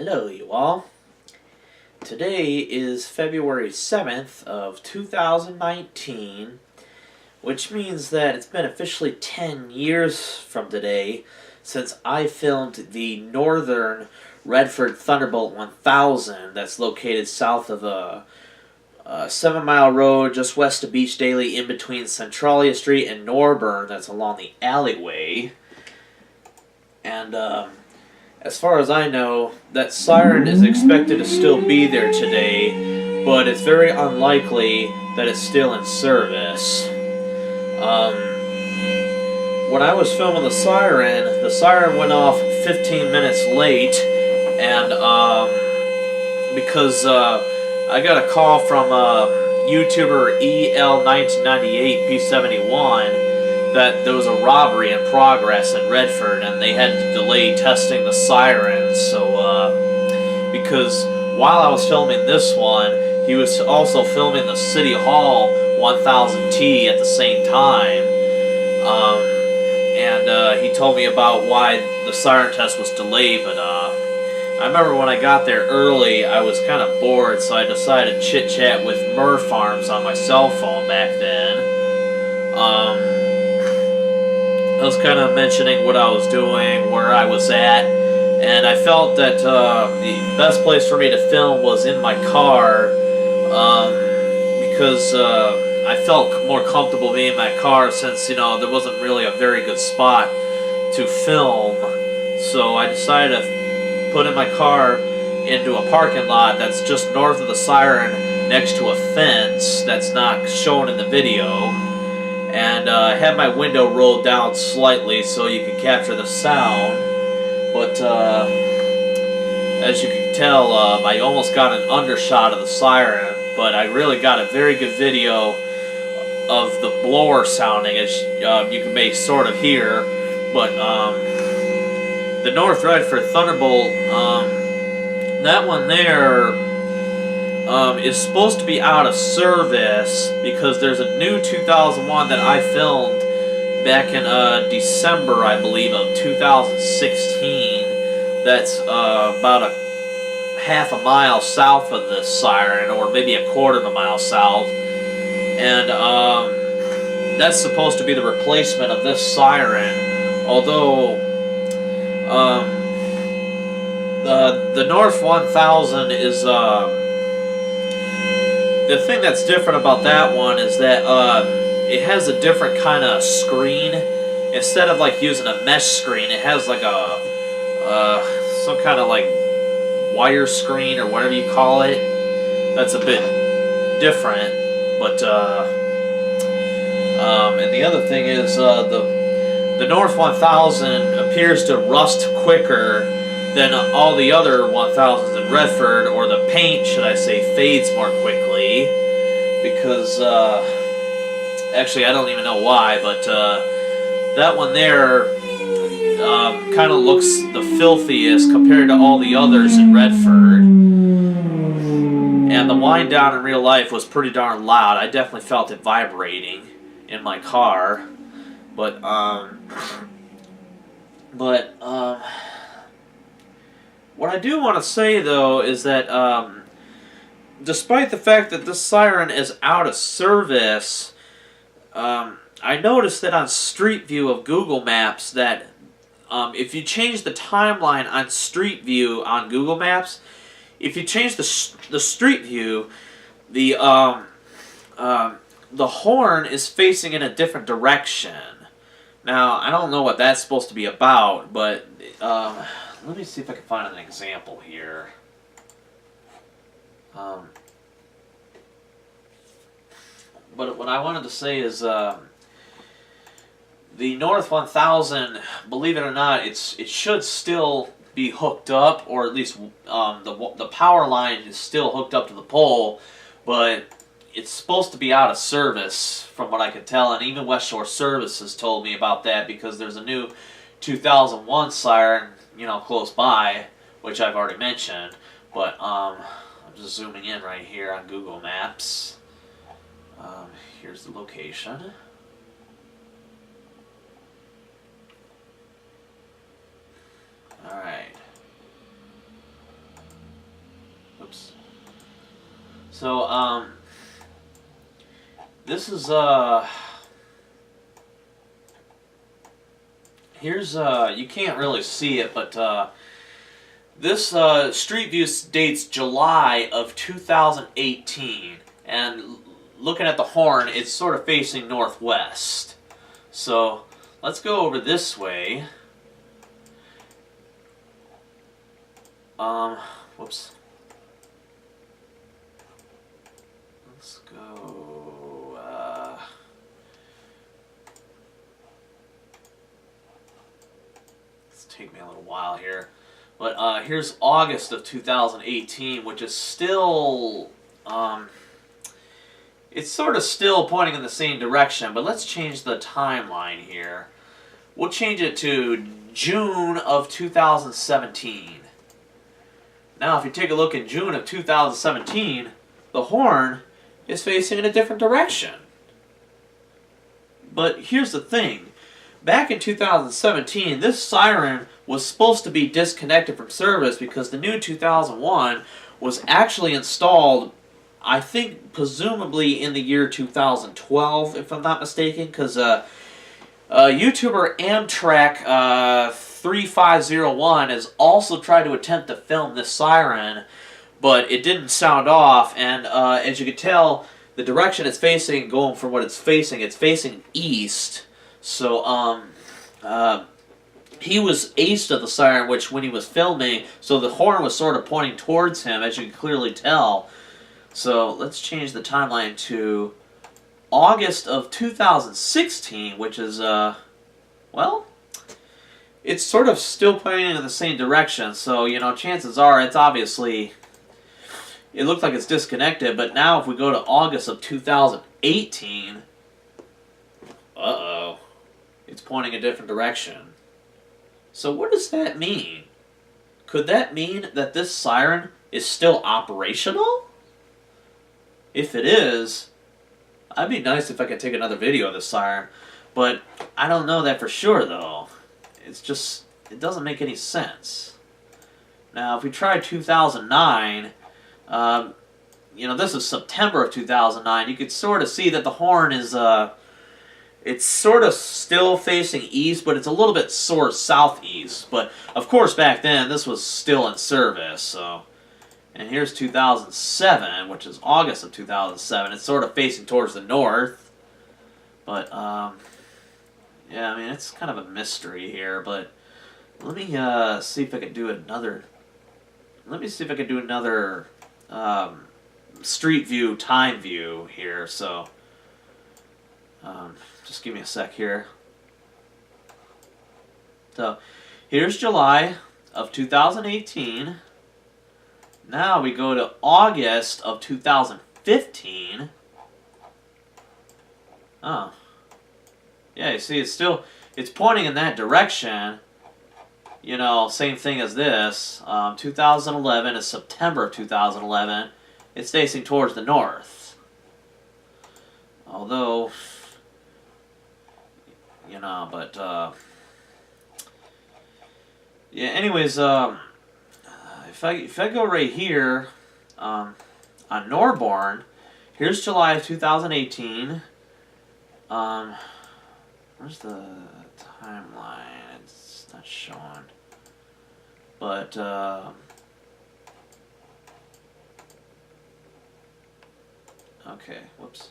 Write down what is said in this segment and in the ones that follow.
Hello, you all. Today is February 7th of 2019, which means that it's been officially 10 years from today since I filmed the Northern Redford Thunderbolt 1000 that's located south of a 7-mile road just west of Beach Daily in between Centralia Street and Norburn that's along the alleyway. And, as far as I know, that siren is expected to still be there today, but it's very unlikely that it's still in service. When I was filming the siren went off 15 minutes late, and because I got a call from YouTuber EL1998P71 that there was a robbery in progress in Redford, and they had to delay testing the sirens. So, because while I was filming this one, he was also filming the City Hall 1000T at the same time. And he told me about why the siren test was delayed, but I remember when I got there early, I was kind of bored, so I decided to chit-chat with Murph Farms on my cell phone back then. I was kind of mentioning what I was doing, where I was at, and I felt that the best place for me to film was in my car, because I felt more comfortable being in my car since, there wasn't really a very good spot to film. So I decided to put in my car into a parking lot that's just north of the siren next to a fence that's not shown in the video. And I had my window rolled down slightly so you could capture the sound. But as you can tell, I almost got an undershot of the siren, but I really got a very good video of the blower sounding, as you can sort of hear. But the North Redford Thunderbolt, that one there is supposed to be out of service because there's a new 2001 that I filmed back in December, I believe, of 2016. That's about a half a mile south of this siren, or maybe a quarter of a mile south. And that's supposed to be the replacement of this siren, although the North 1000 is the thing that's different about that one is that it has a different kind of screen. Instead of like using a mesh screen, it has like a some kind of like wire screen or whatever you call it. That's a bit different, but and the other thing is the North 1000 appears to rust quicker than all the other 1000s in Redford, or the paint, should I say, fades more quickly, because, actually I don't even know why, but that one there kind of looks the filthiest compared to all the others in Redford. And the wind down in real life was pretty darn loud. I definitely felt it vibrating in my car. But what I do want to say, though, is that despite the fact that this siren is out of service, I noticed that on Street View of Google Maps that if you change the timeline on Street View on Google Maps, if you change the Street View, the horn is facing in a different direction. Now, I don't know what that's supposed to be about, but let me see if I can find an example here. But what I wanted to say is the North 1000, believe it or not, it should still be hooked up, or at least the power line is still hooked up to the pole, but it's supposed to be out of service from what I can tell, and even West Shore Services told me about that because there's a new 2001 siren, close by, which I've already mentioned. But I'm just zooming in right here on Google Maps. Here's the location. Alright. So, this is, here's, you can't really see it, but, this, Street View dates July of 2018, and looking at the horn, it's sort of facing northwest. So, let's go over this way. Whoops. Let's go, it's take me a little while here. But, here's August of 2018, which is still, it's sort of still pointing in the same direction, but let's change the timeline here. We'll change it to June of 2017. Now, if you take a look in June of 2017, the horn is facing in a different direction. But here's the thing. Back in 2017, this siren was supposed to be disconnected from service because the new 2001 was actually installed, I think, presumably in the year 2012, if I'm not mistaken, because YouTuber Amtrak 3501 has also tried to attempt to film this siren, but it didn't sound off, and as you can tell, the direction it's facing, going from what it's facing east. So, he was east of the siren, which when he was filming, so the horn was sort of pointing towards him, as you can clearly tell. So, let's change the timeline to August of 2016, which is, well, it's sort of still pointing in the same direction, so, you know, chances are it's obviously, it looks like it's disconnected, but now if we go to August of 2018, uh-oh, it's pointing a different direction. So what does that mean? Could that mean that this siren is still operational? If it is, it'd be nice if I could take another video of this siren, but I don't know that for sure, though. It's just, it doesn't make any sense. Now, if we try 2009, you know, this is September of 2009, you could sort of see that the horn is, it's sort of still facing east, but it's a little bit sort of southeast. But, of course, back then, this was still in service, so. And here's 2007, which is August of 2007. It's sort of facing towards the north. But, yeah, I mean, it's kind of a mystery here, but let me see if I can do another, Street View time view here, so just give me a sec here. So, here's July of 2018. Now we go to August of 2015. Oh. Yeah, you see, it's pointing in that direction. You know, same thing as this. 2011 is September of 2011. It's facing towards the north. Although, you know, but, yeah, anyways, if I go right here, on Norborn, here's July of 2018. Where's the timeline? It's not showing. But, okay, whoops.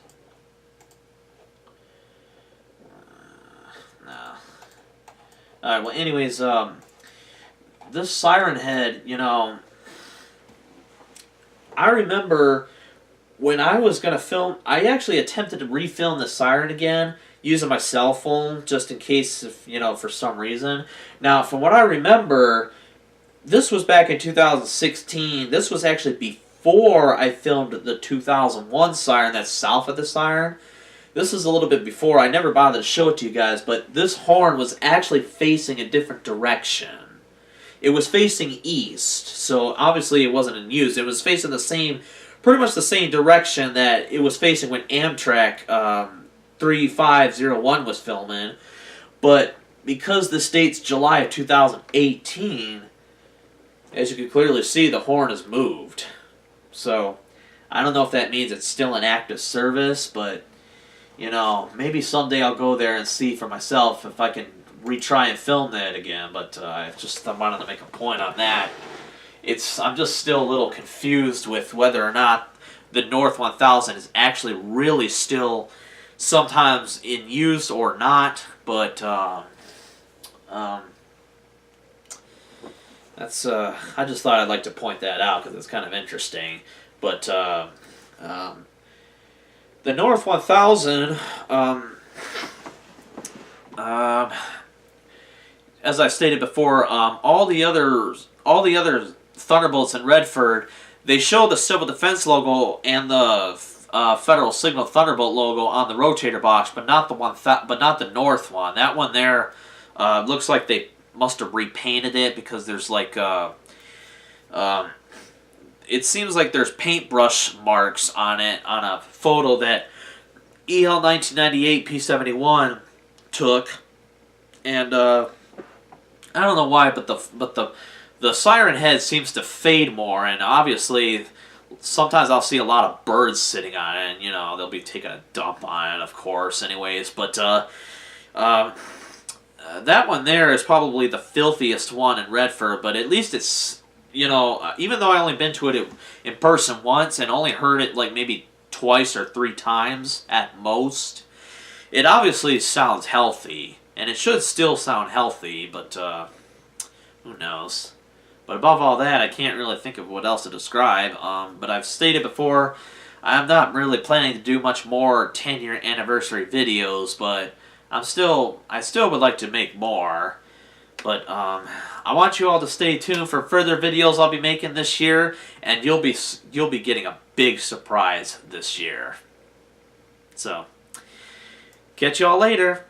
No. Alright, well, anyways, this siren head, you know, I remember when I was going to film, I actually attempted to refilm the siren again using my cell phone just in case, if, you know, for some reason. Now, from what I remember, this was back in 2016. This was actually before I filmed the 2001 siren that's south of the siren. This is a little bit before. I never bothered to show it to you guys, but this horn was actually facing a different direction. It was facing east, so obviously it wasn't in use. It was facing the same, pretty much the same direction that it was facing when Amtrak 3501 was filming. But because this date's July of 2018, as you can clearly see, the horn has moved. So, I don't know if that means it's still in active service, but you know, maybe someday I'll go there and see for myself if I can retry and film that again. But I wanted to make a point on that. I'm just still a little confused with whether or not the North 1000 is actually really still sometimes in use or not. But that's I just thought I'd like to point that out because it's kind of interesting. But the North 1000, as I stated before, all the other Thunderbolts in Redford, they show the Civil Defense logo and the Federal Signal Thunderbolt logo on the rotator box, but not the North one. That one there looks like they must have repainted it because there's like it seems like there's paintbrush marks on it on a photo that EL 1998 P71 took, and I don't know why, but the siren head seems to fade more, and obviously sometimes I'll see a lot of birds sitting on it, and you know they'll be taking a dump on it, of course, anyways. But that one there is probably the filthiest one in Redford, but at least it's, you know, even though I only been to it in person once and only heard it like maybe twice or 3 times at most, it obviously sounds healthy, and it should still sound healthy, but who knows. But above all that, I can't really think of what else to describe. But I've stated before, I'm not really planning to do much more 10-year anniversary videos, but I still would like to make more. But I want you all to stay tuned for further videos I'll be making this year, and you'll be getting a big surprise this year. So, catch y'all later.